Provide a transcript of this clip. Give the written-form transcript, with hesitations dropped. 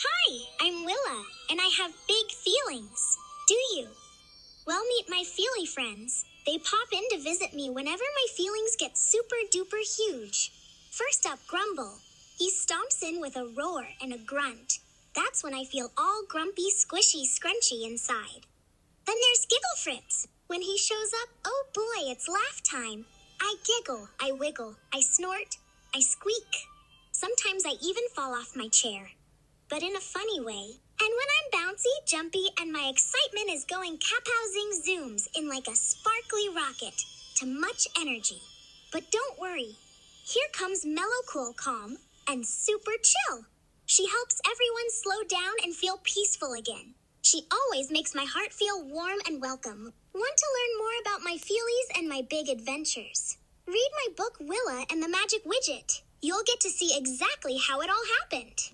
Hi, I'm Willa, and I have big feelings. Do you? Well, meet my Feelie Friends. They pop in to visit me whenever my feelings get super duper huge. First up, Grumble. He stomps in with a roar and a grunt. That's when I feel all grumpy, squishy, scrunchy inside. Then there's Gigglefritz. When he shows up, oh boy, it's laugh time. I giggle, I wiggle, I snort, I squeak. Sometimes I even fall off my chair, but in a funny way. And when I'm bouncy, jumpy, and my excitement is going kapow zing zooms in like a sparkly rocket to much energy. But don't worry, here comes Mello cool calm and super chill. She helps everyone slow down and feel peaceful again. She always makes my heart feel warm and welcome. Want to learn more about my feelies and my big adventures? Read my book Willa and the Magic Widget. You'll get to see exactly how it all happened.